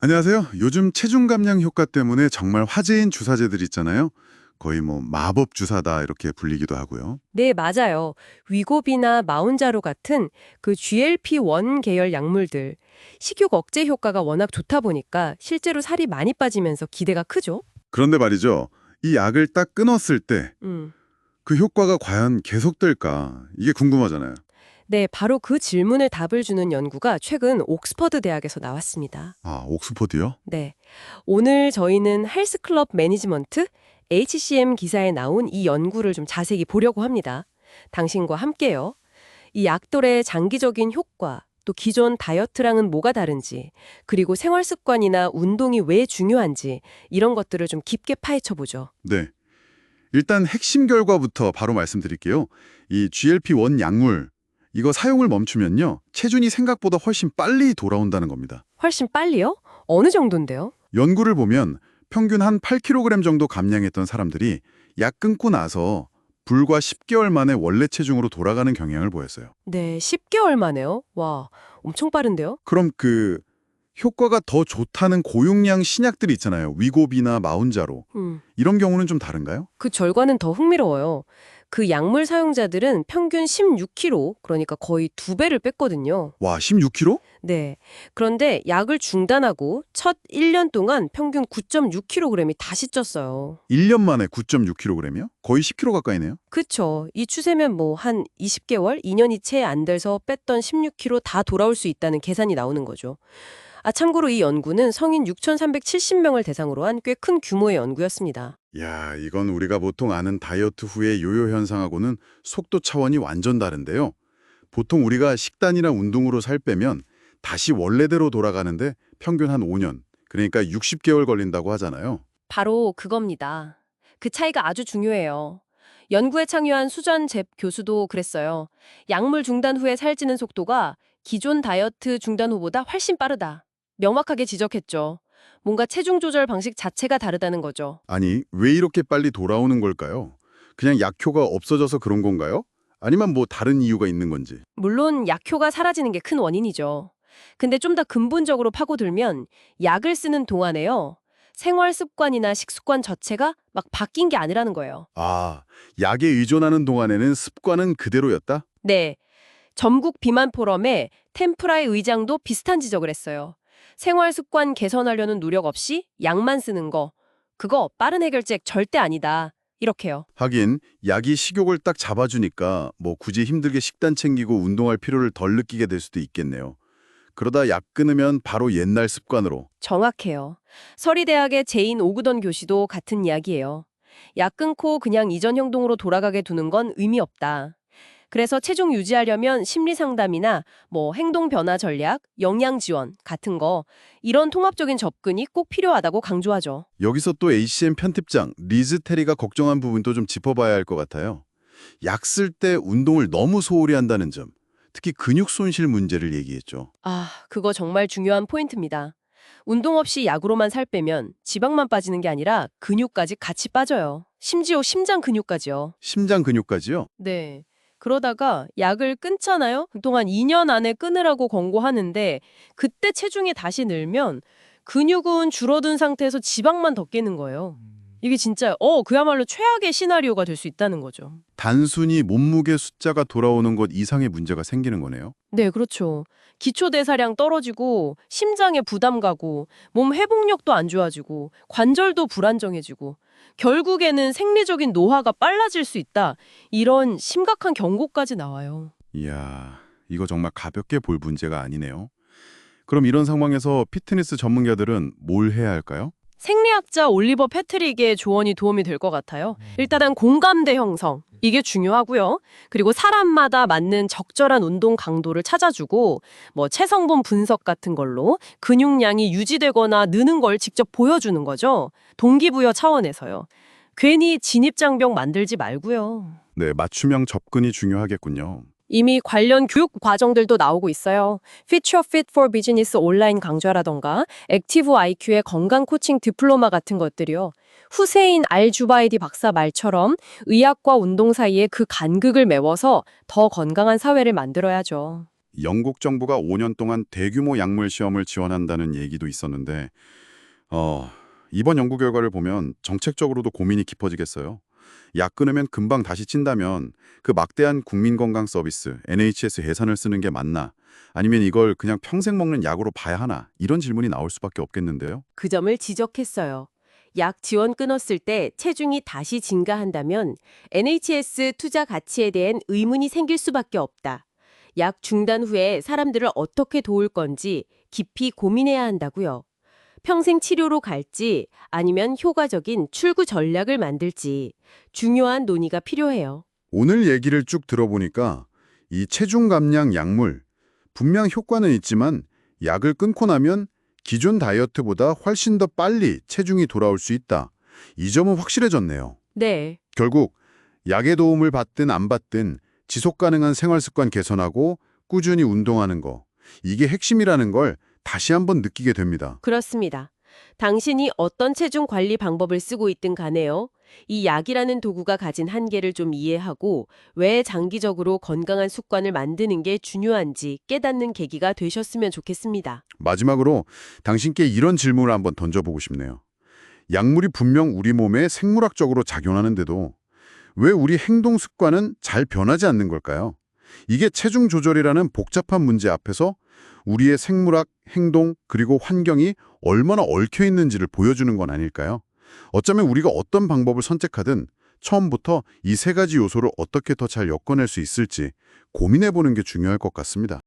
안녕하세요. 요즘 체중 감량 효과 때문에 정말 화제인 주사제들 있잖아요. 거의 뭐 마법 주사다 이렇게 불리기도 하고요. 네, 맞아요. 위고비나 마운자로 같은 그 GLP-1 계열 약물들. 식욕 억제 효과가 워낙 좋다 보니까 실제로 살이 많이 빠지면서 기대가 크죠? 그런데 말이죠. 이 약을 딱 끊었을 때 음. 그 효과가 과연 계속될까? 이게 궁금하잖아요. 네, 바로 그 질문을 답을 주는 연구가 최근 옥스퍼드 대학에서 나왔습니다. 아, 옥스퍼드요? 네. 오늘 저희는 헬스클럽 매니지먼트 HCM 기사에 나온 이 연구를 좀 자세히 보려고 합니다. 당신과 함께요. 이 약돌의 장기적인 효과, 또 기존 다이어트랑은 뭐가 다른지, 그리고 생활 습관이나 운동이 왜 중요한지 이런 것들을 좀 깊게 파헤쳐 보죠. 네. 일단 핵심 결과부터 바로 말씀드릴게요. 이 GLP-1 약물 이거 사용을 멈추면요. 체중이 생각보다 훨씬 빨리 돌아온다는 겁니다. 훨씬 빨리요? 어느 정도인데요? 연구를 보면 평균 한 8kg 정도 감량했던 사람들이 약 끊고 나서 불과 10개월 만에 원래 체중으로 돌아가는 경향을 보였어요. 네, 10개월 만에요? 와, 엄청 빠른데요? 그럼 그 효과가 더 좋다는 고용량 신약들이 있잖아요. 위고비나 마운자로. 음. 이런 경우는 좀 다른가요? 그 결과는 더 흥미로워요. 그 약물 사용자들은 평균 16kg, 그러니까 거의 2배를 뺐거든요. 와, 16kg? 네. 그런데 약을 중단하고 첫 1년 동안 평균 9.6kg이 다시 쪘어요. 1년 만에 9.6kg이요? 거의 10kg 가까이네요. 그쵸. 이 추세면 뭐 한 20개월, 2년이 채 안 돼서 뺐던 16kg 다 돌아올 수 있다는 계산이 나오는 거죠. 아, 참고로 이 연구는 성인 6,370명을 대상으로 한 꽤 큰 규모의 연구였습니다. 야, 이건 우리가 보통 아는 다이어트 후의 요요 현상하고는 속도 차원이 완전 다른데요. 보통 우리가 식단이나 운동으로 살 빼면 다시 원래대로 돌아가는데 평균 한 5년, 그러니까 60개월 걸린다고 하잖아요. 바로 그겁니다. 그 차이가 아주 중요해요. 연구에 참여한 수전 잽 교수도 그랬어요. 약물 중단 후에 살찌는 속도가 기존 다이어트 중단 후보다 훨씬 빠르다. 명확하게 지적했죠. 뭔가 체중 조절 방식 자체가 다르다는 거죠. 아니, 왜 이렇게 빨리 돌아오는 걸까요? 그냥 약효가 없어져서 그런 건가요? 아니면 뭐 다른 이유가 있는 건지. 물론 약효가 사라지는 게 큰 원인이죠. 근데 좀 더 근본적으로 파고들면 약을 쓰는 동안에요. 생활 습관이나 식습관 자체가 막 바뀐 게 아니라는 거예요. 아, 약에 의존하는 동안에는 습관은 그대로였다? 네. 전국 비만 포럼의 템프라의 의장도 비슷한 지적을 했어요. 생활 습관 개선하려는 노력 없이 약만 쓰는 거. 그거 빠른 해결책 절대 아니다. 이렇게요. 하긴 약이 식욕을 딱 잡아주니까 뭐 굳이 힘들게 식단 챙기고 운동할 필요를 덜 느끼게 될 수도 있겠네요. 그러다 약 끊으면 바로 옛날 습관으로. 정확해요. 서리대학의 제인 오구던 교수도 같은 이야기예요. 약 끊고 그냥 이전 행동으로 돌아가게 두는 건 의미 없다. 그래서 체중 유지하려면 심리 상담이나 뭐 행동 변화 전략, 영양 지원 같은 거 이런 통합적인 접근이 꼭 필요하다고 강조하죠. 여기서 또 HCM 편집장 리즈 테리가 걱정한 부분도 좀 짚어봐야 할 것 같아요. 약 쓸 때 운동을 너무 소홀히 한다는 점, 특히 근육 손실 문제를 얘기했죠. 아, 그거 정말 중요한 포인트입니다. 운동 없이 약으로만 살 빼면 지방만 빠지는 게 아니라 근육까지 같이 빠져요. 심지어 심장 근육까지요. 심장 근육까지요? 네. 그러다가 약을 끊잖아요? 그동안 2년 안에 끊으라고 권고하는데 그때 체중이 다시 늘면 근육은 줄어든 상태에서 지방만 더 깨는 거예요. 이게 진짜 그야말로 최악의 시나리오가 될 수 있다는 거죠. 단순히 몸무게 숫자가 돌아오는 것 이상의 문제가 생기는 거네요. 네, 그렇죠. 기초 대사량 떨어지고 심장에 부담 가고 몸 회복력도 안 좋아지고 관절도 불안정해지고 결국에는 생리적인 노화가 빨라질 수 있다. 이런 심각한 경고까지 나와요. 이야, 이거 정말 가볍게 볼 문제가 아니네요. 그럼 이런 상황에서 피트니스 전문가들은 뭘 해야 할까요? 생리학자 올리버 패트릭의 조언이 도움이 될 것 같아요. 일단은 공감대 형성. 이게 중요하고요. 그리고 사람마다 맞는 적절한 운동 강도를 찾아주고 뭐 체성분 분석 같은 걸로 근육량이 유지되거나 느는 걸 직접 보여주는 거죠. 동기부여 차원에서요. 괜히 진입장벽 만들지 말고요. 네, 맞춤형 접근이 중요하겠군요. 이미 관련 교육 과정들도 나오고 있어요. Future Fit for Business 온라인 강좌라던가 액티브 IQ의 건강 코칭 디플로마 같은 것들이요. 후세인 알주바이디 박사 말처럼 의학과 운동 사이에 그 간극을 메워서 더 건강한 사회를 만들어야죠. 영국 정부가 5년 동안 대규모 약물 시험을 지원한다는 얘기도 있었는데 이번 연구 결과를 보면 정책적으로도 고민이 깊어지겠어요. 약 끊으면 금방 다시 찐다면 그 막대한 국민건강 서비스, NHS 예산을 쓰는 게 맞나? 아니면 이걸 그냥 평생 먹는 약으로 봐야 하나? 이런 질문이 나올 수밖에 없겠는데요. 그 점을 지적했어요. 약 지원 끊었을 때 체중이 다시 증가한다면 NHS 투자 가치에 대한 의문이 생길 수밖에 없다. 약 중단 후에 사람들을 어떻게 도울 건지 깊이 고민해야 한다고요. 평생 치료로 갈지 아니면 효과적인 출구 전략을 만들지 중요한 논의가 필요해요. 오늘 얘기를 쭉 들어보니까 이 체중 감량 약물, 분명 효과는 있지만 약을 끊고 나면 기존 다이어트보다 훨씬 더 빨리 체중이 돌아올 수 있다. 이 점은 확실해졌네요. 네, 결국 약의 도움을 받든 안 받든 지속 가능한 생활 습관 개선하고 꾸준히 운동하는 거. 이게 핵심이라는 걸 다시 한번 느끼게 됩니다. 그렇습니다. 당신이 어떤 체중 관리 방법을 쓰고 있든 간에요. 이 약이라는 도구가 가진 한계를 좀 이해하고 왜 장기적으로 건강한 습관을 만드는 게 중요한지 깨닫는 계기가 되셨으면 좋겠습니다. 마지막으로 당신께 이런 질문을 한번 던져보고 싶네요. 약물이 분명 우리 몸에 생물학적으로 작용하는데도 왜 우리 행동 습관은 잘 변하지 않는 걸까요? 이게 체중 조절이라는 복잡한 문제 앞에서 우리의 생물학, 행동, 그리고 환경이 얼마나 얽혀 있는지를 보여주는 건 아닐까요? 어쩌면 우리가 어떤 방법을 선택하든 처음부터 이 세 가지 요소를 어떻게 더 잘 엮어낼 수 있을지 고민해보는 게 중요할 것 같습니다.